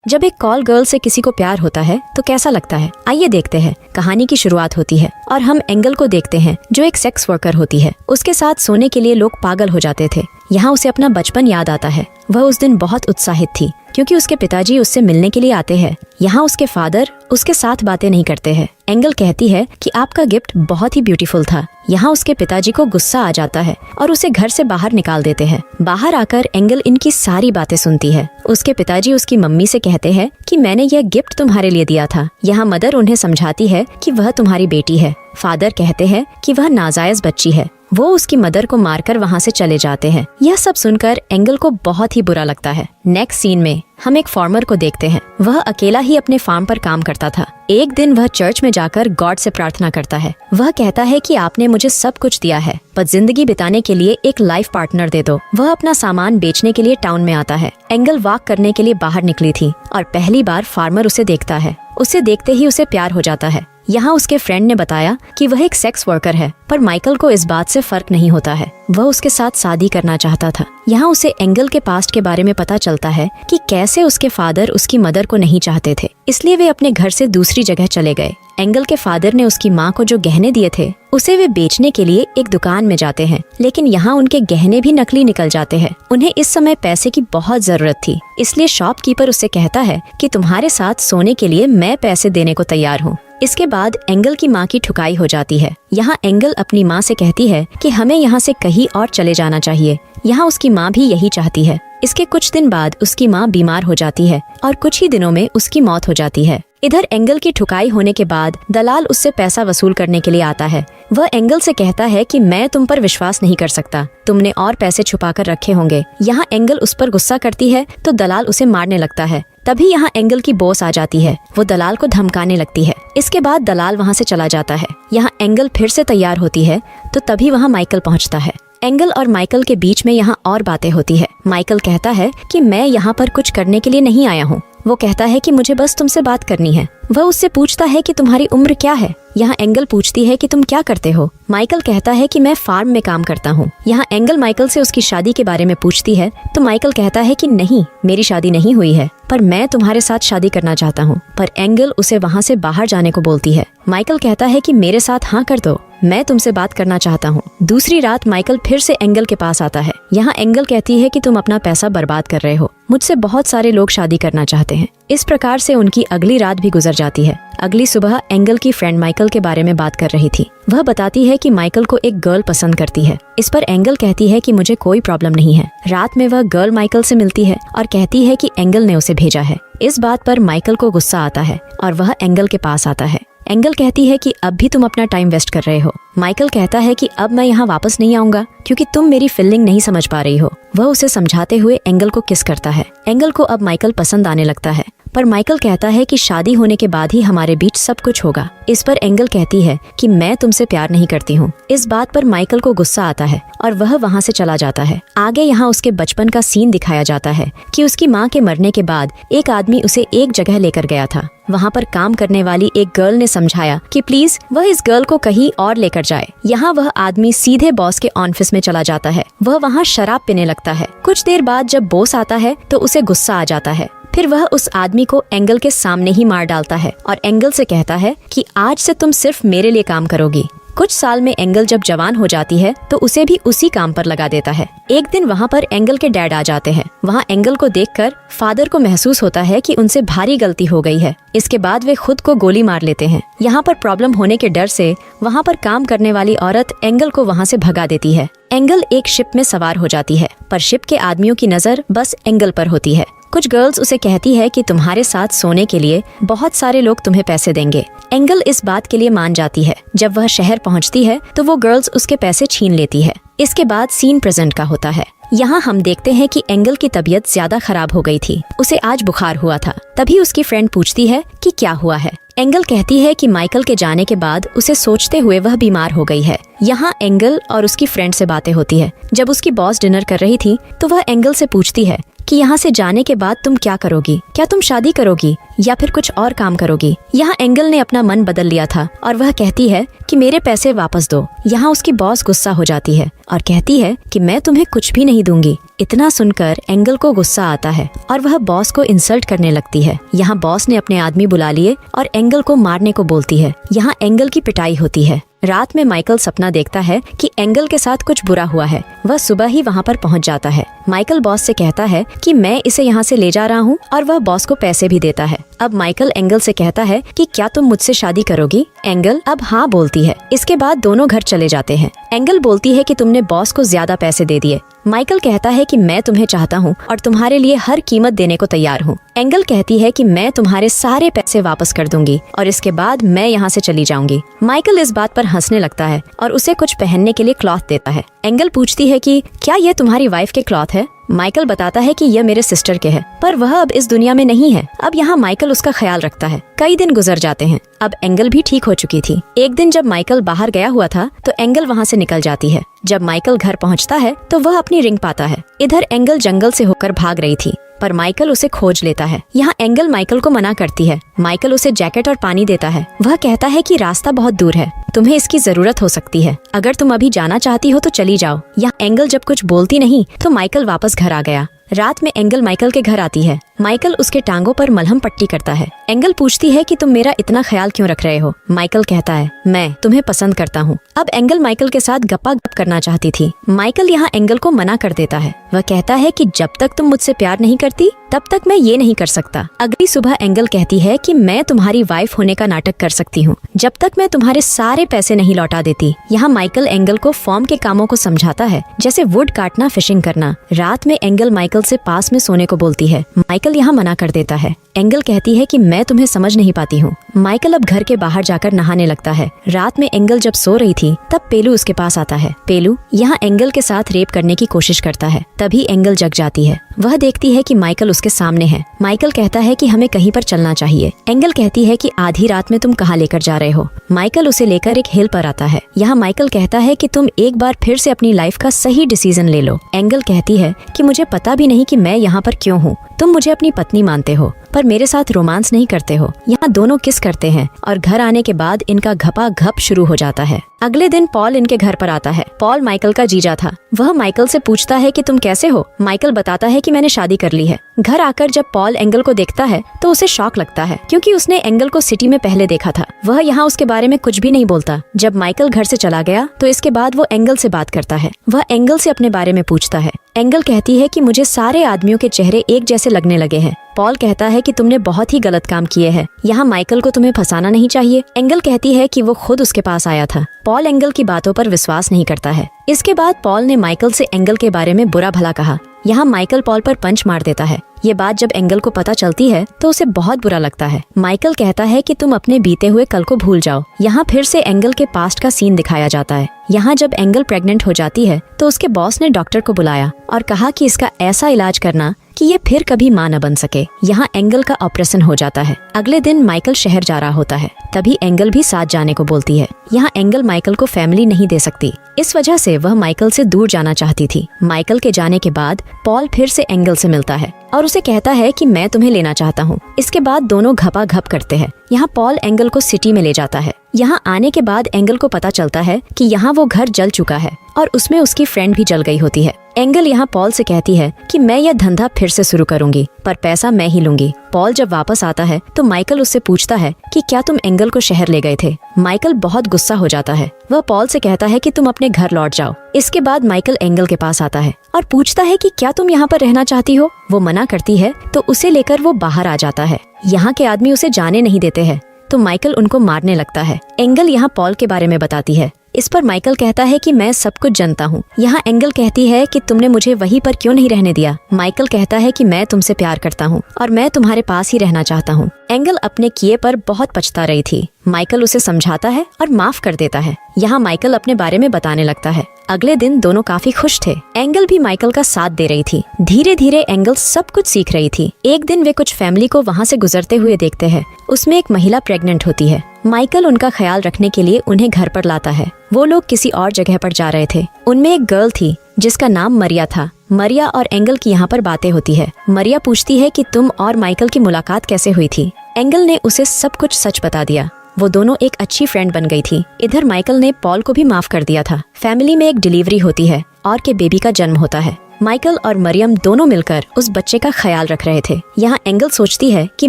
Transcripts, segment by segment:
जब एक call girl से किसी को प्यार होता है तो कैसा लगता है, आइए देखते हैं। कहानी की शुरुआत होती है और हम एंगल को देखते हैं जो एक सेक्स वर्कर होती है। उसके साथ सोने के लिए लोग पागल हो जाते थे। यहाँ उसे अपना बचपन याद आता है। वह उस दिन बहुत उत्साहित थी क्योंकि उसके पिताजी उससे मिलने के लिए आते हैं। यहाँ उसके फादर उसके साथ बातें नहीं करते हैं। एंगल कहती है कि आपका गिफ्ट बहुत ही ब्यूटीफुल था। यहाँ उसके पिताजी को गुस्सा आ जाता है और उसे घर से बाहर निकाल देते हैं। बाहर आकर एंगल इनकी सारी बातें सुनती है। उसके पिताजी उसकी मम्मी से कहते हैं कि मैंने यह गिफ्ट तुम्हारे लिए दिया था। यहाँ मदर उन्हें समझाती है कि वह तुम्हारी बेटी है। फादर कहते हैं कि वह नाजायज बच्ची है। वो उसकी मदर को मारकर वहाँ से चले जाते हैं। यह सब सुनकर एंगल को बहुत ही बुरा लगता है। नेक्स्ट सीन में हम एक फार्मर को देखते हैं। वह अकेला ही अपने फार्म पर काम करता था। एक दिन वह चर्च में जाकर गॉड से प्रार्थना करता है। वह कहता है कि आपने मुझे सब कुछ दिया है, पर जिंदगी बिताने के लिए एक लाइफ पार्टनर दे दो। वह अपना सामान बेचने के लिए टाउन में आता है। एंगल वॉक करने के लिए बाहर निकली थी और पहली बार फार्मर उसे देखता है। उसे देखते ही उसे प्यार हो जाता है। यहाँ उसके फ्रेंड ने बताया कि वह एक सेक्स वर्कर है, पर माइकल को इस बात से फर्क नहीं होता है। वह उसके साथ शादी करना चाहता था। यहाँ उसे एंगल के पास्ट के बारे में पता चलता है कि कैसे उसके फादर उसकी मदर को नहीं चाहते थे, इसलिए वे अपने घर से दूसरी जगह चले गए। एंगल के फादर ने उसकी माँ को जो गहने दिए थे उसे वे बेचने के लिए एक दुकान में जाते हैं, लेकिन यहाँ उनके गहने भी नकली निकल जाते हैं। उन्हें इस समय पैसे की बहुत जरूरत थी, इसलिए शॉपकीपर उससे कहता है कि तुम्हारे साथ सोने के लिए मैं पैसे देने को तैयार हूँ। इसके बाद एंगल की माँ की ठुकाई हो जाती है। यहाँ एंगल अपनी माँ से कहती है कि हमें यहाँ से कहीं और चले जाना चाहिए। यहाँ उसकी माँ भी यही चाहती है। इसके कुछ दिन बाद उसकी माँ बीमार हो जाती है और कुछ ही दिनों में उसकी मौत हो जाती है। इधर एंगल की ठुकाई होने के बाद दलाल उससे पैसा वसूल करने के लिए आता है। वह एंगल से कहता है कि मैं तुम पर विश्वास नहीं कर सकता, तुमने और पैसे छुपा कर रखे होंगे। यहाँ एंगल उस पर गुस्सा करती है तो दलाल उसे मारने लगता है। तभी यहाँ एंगल की बॉस आ जाती है। वो दलाल को धमकाने लगती है। इसके बाद दलाल वहाँ से चला जाता है। यहाँ एंगल फिर से तैयार होती है तो तभी वहाँ माइकल पहुँचता है। एंगल और माइकल के बीच में यहाँ और बातें होती है। माइकल कहता है कि मैं यहाँ पर कुछ करने के लिए नहीं आया हूँ। वो कहता है कि मुझे बस तुमसे बात करनी है। वह उससे पूछता है कि तुम्हारी उम्र क्या है। यहाँ एंगल पूछती है कि तुम क्या करते हो। माइकल कहता है कि मैं फार्म में काम करता हूँ। यहाँ एंगल माइकल से उसकी शादी के बारे में पूछती है तो माइकल कहता है कि नहीं, मेरी शादी नहीं हुई है, पर मैं तुम्हारे साथ शादी करना चाहता हूँ। पर एंगल उसे वहाँ से बाहर जाने को बोलती है। माइकल कहता है कि मेरे साथ हाँ कर दो, मैं तुमसे बात करना चाहता हूँ। दूसरी रात माइकल फिर से एंगल के पास आता है। यहाँ एंगल कहती है कि तुम अपना पैसा बर्बाद कर रहे हो, मुझसे बहुत सारे लोग शादी करना चाहते हैं। इस प्रकार से उनकी अगली रात भी गुजर जाती है। अगली सुबह एंगल की फ्रेंड माइकल के बारे में बात कर रही थी। वह बताती है कि माइकल को एक गर्ल पसंद करती है। इस पर एंगल कहती है कि मुझे कोई प्रॉब्लम नहीं है। रात में वह गर्ल माइकल से मिलती है और कहती है कि एंगल ने उसे भेजा है। इस बात पर माइकल को गुस्सा आता है और वह एंगल के पास आता है। एंगल कहती है कि अब भी तुम अपना टाइम वेस्ट कर रहे हो। माइकल कहता है कि अब मैं यहाँ वापस नहीं आऊंगा क्योंकि तुम मेरी फीलिंग नहीं समझ पा रही हो। वह उसे समझाते हुए एंगल को किस करता है। एंगल को अब माइकल पसंद आने लगता है, पर माइकल कहता है कि शादी होने के बाद ही हमारे बीच सब कुछ होगा। इस पर एंगल कहती है कि मैं तुमसे प्यार नहीं करती हूँ। इस बात पर माइकल को गुस्सा आता है और वह वहाँ से चला जाता है। आगे यहाँ उसके बचपन का सीन दिखाया जाता है कि उसकी माँ के मरने के बाद एक आदमी उसे एक जगह लेकर गया था। वहाँ पर काम करने वाली एक गर्ल ने समझाया कि प्लीज वह इस गर्ल को कहीं और लेकर जाए। यहाँ वह आदमी सीधे बॉस के ऑफिस में चला जाता है। वह वहाँ शराब पीने लगता है। कुछ देर बाद जब बॉस आता है तो उसे गुस्सा आ जाता है। फिर वह उस आदमी को एंगल के सामने ही मार डालता है और एंगल से कहता है कि आज से तुम सिर्फ मेरे लिए काम करोगी। कुछ साल में एंगल जब जवान हो जाती है तो उसे भी उसी काम पर लगा देता है। एक दिन वहाँ पर एंगल के डैड आ जाते हैं। वहाँ एंगल को देखकर फादर को महसूस होता है कि उनसे भारी गलती हो गई है। इसके बाद वे खुद को गोली मार लेते हैं। यहाँ पर प्रॉब्लम होने के डर से वहाँ पर काम करने वाली औरत एंगल को वहाँ से भगा देती है। एंगल एक शिप में सवार हो जाती है, पर शिप के आदमियों की नजर बस एंगल पर होती है। कुछ गर्ल्स उसे कहती है कि तुम्हारे साथ सोने के लिए बहुत सारे लोग तुम्हें पैसे देंगे। एंगल इस बात के लिए मान जाती है। जब वह शहर पहुंचती है तो वो गर्ल्स उसके पैसे छीन लेती है। इसके बाद सीन प्रेजेंट का होता है। यहाँ हम देखते हैं कि एंगल की तबीयत ज्यादा खराब हो गई थी। उसे आज बुखार हुआ था। तभी उसकी फ्रेंड पूछती है कि क्या हुआ है। एंगल कहती है कि माइकल के जाने के बाद उसे सोचते हुए वह बीमार हो गई है। यहाँ एंगल और उसकी फ्रेंड से बातें होती है। जब उसकी बॉस डिनर कर रही थी तो वह एंगल से पूछती है कि यहाँ से जाने के बाद तुम क्या करोगी, क्या तुम शादी करोगी या फिर कुछ और काम करोगी। यहाँ एंगल ने अपना मन बदल लिया था और वह कहती है कि मेरे पैसे वापस दो। यहाँ उसकी बॉस गुस्सा हो जाती है और कहती है कि मैं तुम्हें कुछ भी नहीं दूंगी। इतना सुनकर एंगल को गुस्सा आता है और वह बॉस को इंसल्ट करने लगती है। यहाँ बॉस ने अपने आदमी बुला लिए और एंगल को मारने को बोलती है। यहाँ एंगल की पिटाई होती है। रात में माइकल सपना देखता है कि एंगल के साथ कुछ बुरा हुआ है। वह सुबह ही वहाँ पर पहुँच जाता है। माइकल बॉस से कहता है कि मैं इसे यहाँ से ले जा रहा हूँ और वह बॉस को पैसे भी देता है। अब माइकल एंगल से कहता है कि क्या तुम मुझसे शादी करोगी। एंगल अब हाँ बोलती है। इसके बाद दोनों घर चले जाते हैं। एंगल बोलती है कि तुमने बॉस को ज्यादा पैसे दे दिए। माइकल कहता है कि मैं तुम्हें चाहता हूँ और तुम्हारे लिए हर कीमत देने को तैयार हूँ। एंगल कहती है कि मैं तुम्हारे सारे पैसे वापस कर दूंगी और इसके बाद मैं यहाँ से चली जाऊंगी। माइकल इस बात पर हंसने लगता है और उसे कुछ पहनने के लिए क्लॉथ देता है। एंगल पूछती है कि क्या यह तुम्हारी वाइफ के क्लॉथ है। माइकल बताता है कि यह मेरे सिस्टर के है, पर वह अब इस दुनिया में नहीं है। अब यहाँ माइकल उसका ख्याल रखता है। कई दिन गुजर जाते हैं। अब एंगल भी ठीक हो चुकी थी। एक दिन जब माइकल बाहर गया हुआ था तो एंगल वहाँ से निकल जाती है। जब माइकल घर पहुँचता है तो वह अपनी रिंग पाता है। इधर एंगल जंगल से होकर भाग रही थी पर माइकल उसे खोज लेता है। यहाँ एंगल माइकल को मना करती है। माइकल उसे जैकेट और पानी देता है। वह कहता है कि रास्ता बहुत दूर है, तुम्हें इसकी जरूरत हो सकती है। अगर तुम अभी जाना चाहती हो तो चली जाओ। यहाँ एंगल जब कुछ बोलती नहीं तो माइकल वापस घर आ गया। रात में एंगल माइकल के घर आती है। माइकल उसके टांगों पर मलहम पट्टी करता है। एंगल पूछती है कि तुम मेरा इतना ख्याल क्यों रख रहे हो। माइकल कहता है मैं तुम्हें पसंद करता हूँ। अब एंगल माइकल के साथ गप्पा गप करना चाहती थी। माइकल यहाँ एंगल को मना कर देता है। वह कहता है कि जब तक तुम मुझसे प्यार नहीं करती तब तक मैं ये नहीं कर सकता। अगली सुबह एंगल कहती है कि मैं तुम्हारी वाइफ होने का नाटक कर सकती हूँ जब तक मैं तुम्हारे सारे पैसे नहीं लौटा देती। यहाँ माइकल एंगल को फॉर्म के कामों को समझाता है, जैसे वुड काटना, फिशिंग करना। रात में एंगल माइकल से पास में सोने को बोलती है। माइकल यहाँ मना कर देता है। एंगल कहती है कि मैं तुम्हें समझ नहीं पाती हूँ। माइकल अब घर के बाहर जाकर नहाने लगता है। रात में एंगल जब सो रही थी तब पेलू उसके पास आता है। पेलू यहाँ एंगल के साथ रेप करने की कोशिश करता है। तभी एंगल जग जाती है। वह देखती है कि माइकल उसके सामने है। माइकल कहता है कि हमें कहीं पर चलना चाहिए। एंगल कहती है कि आधी रात में तुम कहाँ लेकर जा रहे हो। माइकल उसे लेकर एक हिल पर आता है। यहाँ माइकल कहता है कि तुम एक बार फिर से अपनी लाइफ का सही डिसीजन ले लो। एंगल कहती है कि मुझे पता भी नहीं कि मैं यहाँ पर क्यों हूँ। तुम मुझे अपनी पत्नी मानते हो पर मेरे साथ रोमांस नहीं करते हो। यहाँ दोनों किस करते हैं और घर आने के बाद इनका घपा घप शुरू हो जाता है। अगले दिन पॉल इनके घर पर आता है। पॉल माइकल का जीजा था। वह माइकल से पूछता है कि तुम कैसे हो। माइकल बताता है कि मैंने शादी कर ली है। घर आकर जब पॉल एंगल को देखता है तो उसे शॉक लगता है क्योंकि उसने एंगल को सिटी में पहले देखा था। वह यहाँ उसके बारे में कुछ भी नहीं बोलता। जब माइकल घर से चला गया तो इसके बाद वो एंगल से बात करता है। वह एंगल से अपने बारे में पूछता है। एंगल कहती है कि मुझे सारे आदमियों के चेहरे एक जैसे लगने लगे हैं। पॉल कहता है कि तुमने बहुत ही गलत काम किए हैं। यहाँ माइकल को तुम्हें फंसाना नहीं चाहिए। एंगल कहती है कि वो खुद उसके पास आया था। पॉल एंगल की बातों पर विश्वास नहीं करता है। इसके बाद पॉल ने माइकल से एंगल के बारे में बुरा भला कहा। यहाँ माइकल पॉल पर पंच मार देता है। ये बात जब एंगल को पता चलती है तो उसे बहुत बुरा लगता है। माइकल कहता है कि तुम अपने बीते हुए कल को भूल जाओ। यहाँ फिर से एंगल के पास्ट का सीन दिखाया जाता है। यहाँ जब एंगल प्रेग्नेंट हो जाती है तो उसके बॉस ने डॉक्टर को बुलाया और कहा कि इसका ऐसा इलाज करना कि ये फिर कभी मां न बन सके। यहाँ एंगल का ऑपरेशन हो जाता है। अगले दिन माइकल शहर जा रहा होता है। तभी एंगल भी साथ जाने को बोलती है। यहाँ एंगल माइकल को फैमिली नहीं दे सकती। इस वजह से वह माइकल से दूर जाना चाहती थी। माइकल के जाने के बाद पॉल फिर से एंगल से मिलता है और उसे कहता है कि मैं तुम्हें लेना चाहता हूँ। इसके बाद दोनों घपा घप करते हैं। यहाँ पॉल एंगल को सिटी में ले जाता है। यहाँ आने के बाद एंगल को पता चलता है कि यहाँ वो घर जल चुका है और उसमें उसकी फ्रेंड भी जल गई होती है। एंगल यहाँ पॉल से कहती है कि मैं यह धंधा फिर से शुरू करूंगी पर पैसा मैं ही लूंगी। पॉल जब वापस आता है तो माइकल उससे पूछता है कि क्या तुम एंगल को शहर ले गए थे। माइकल बहुत गुस्सा हो जाता है। वह पॉल से कहता है कि तुम अपने घर लौट जाओ। इसके बाद माइकल एंगल के पास आता है और पूछता है कि क्या तुम यहाँ पर रहना चाहती हो। वो मना करती है तो उसे लेकर वो बाहर आ जाता है। यहाँ के आदमी उसे जाने नहीं देते हैं तो माइकल उनको मारने लगता है। एंगल यहाँ पॉल के बारे में बताती है। इस पर माइकल कहता है कि मैं सब कुछ जानता हूँ। यहाँ एंगल कहती है कि तुमने मुझे वहीं पर क्यों नहीं रहने दिया। माइकल कहता है कि मैं तुमसे प्यार करता हूँ और मैं तुम्हारे पास ही रहना चाहता हूँ। एंगल अपने किए पर बहुत पछता रही थी। माइकल उसे समझाता है और माफ कर देता है। यहाँ माइकल अपने बारे में बताने लगता है। अगले दिन दोनों काफी खुश थे। एंगल भी माइकल का साथ दे रही थी। धीरे धीरे एंगल सब कुछ सीख रही थी। एक दिन वे कुछ फैमिली को वहाँ से गुजरते हुए देखते हैं। उसमें एक महिला प्रेग्नेंट होती है। माइकल उनका ख्याल रखने के लिए उन्हें घर पर लाता है। वो लोग किसी और जगह पर जा रहे थे। उनमें एक गर्ल थी जिसका नाम मरिया था। मरिया और एंगल की यहाँ पर बातें होती है। मरिया पूछती है कि तुम और माइकल की मुलाकात कैसे हुई थी। एंगल ने उसे सब कुछ सच बता दिया। वो दोनों एक अच्छी फ्रेंड बन गई थी। इधर माइकल ने पॉल को भी माफ कर दिया था। फैमिली में एक डिलीवरी होती है और के बेबी का जन्म होता है। माइकल और मरियम दोनों मिलकर उस बच्चे का ख्याल रख रहे थे। यहाँ एंगल सोचती है कि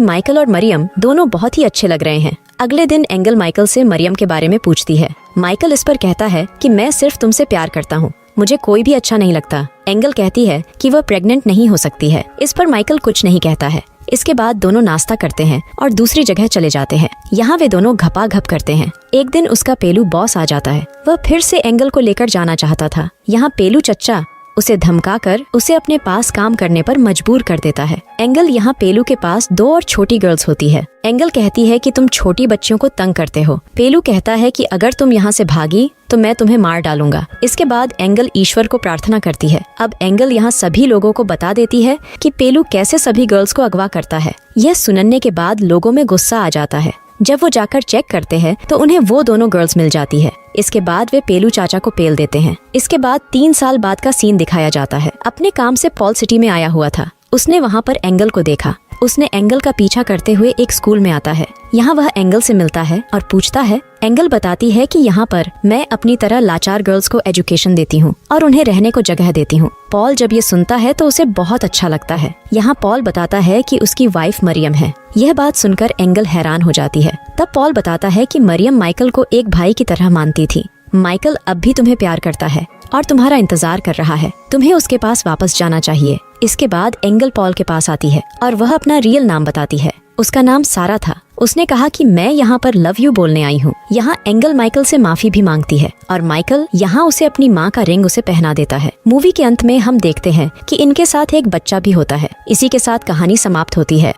माइकल और मरियम दोनों बहुत ही अच्छे लग रहे हैं। अगले दिन एंगल माइकल से मरियम के बारे में पूछती है। माइकल इस पर कहता है कि मैं सिर्फ तुमसे प्यार करता हूँ, मुझे कोई भी अच्छा नहीं लगता। एंगल कहती है कि वह प्रेग्नेंट नहीं हो सकती है। इस पर माइकल कुछ नहीं कहता है। इसके बाद दोनों नाश्ता करते हैं और दूसरी जगह चले जाते हैं। यहाँ वे दोनों घपाघप करते हैं। एक दिन उसका पेलू बॉस आ जाता है। वह फिर से एंगल को लेकर जाना चाहता था। यहाँ पेलू चच्चा उसे धमकाकर उसे अपने पास काम करने पर मजबूर कर देता है। एंगल यहाँ पेलू के पास 2 और छोटी गर्ल्स होती है। एंगल कहती है कि तुम छोटी बच्चियों को तंग करते हो। पेलू कहता है कि अगर तुम यहाँ से भागी तो मैं तुम्हें मार डालूंगा। इसके बाद एंगल ईश्वर को प्रार्थना करती है। अब एंगल यहाँ सभी लोगों को बता देती है कि पेलू कैसे सभी गर्ल्स को अगवा करता है। यह सुनने के बाद लोगों में गुस्सा आ जाता है। जब वो जाकर चेक करते हैं तो उन्हें वो दोनों गर्ल्स मिल जाती है। इसके बाद वे पेलू चाचा को पेल देते हैं। इसके बाद 3 साल बाद का सीन दिखाया जाता है। अपने काम से पॉल सिटी में आया हुआ था। उसने वहाँ पर एंगल को देखा। उसने एंगल का पीछा करते हुए एक स्कूल में आता है। यहाँ वह एंगल से मिलता है और पूछता है। एंगल बताती है कि यहाँ पर मैं अपनी तरह लाचार गर्ल्स को एजुकेशन देती हूँ और उन्हें रहने को जगह देती हूँ। पॉल जब ये सुनता है तो उसे बहुत अच्छा लगता है। यहाँ पॉल बताता है कि उसकी वाइफ मरियम है। यह बात सुनकर एंगल हैरान हो जाती है। तब पॉल बताता है कि मरियम माइकल को एक भाई की तरह मानती थी। माइकल अब भी तुम्हें प्यार करता है और तुम्हारा इंतजार कर रहा है। तुम्हें उसके पास वापस जाना चाहिए। इसके बाद एंगल पॉल के पास आती है और वह अपना रियल नाम बताती है। उसका नाम सारा था। उसने कहा कि मैं यहाँ पर लव यू बोलने आई हूँ। यहाँ एंगल माइकल से माफी भी मांगती है और माइकल यहाँ उसे अपनी माँ का रिंग उसे पहना देता है। मूवी के अंत में हम देखते हैं कि इनके साथ एक बच्चा भी होता है। इसी के साथ कहानी समाप्त होती है।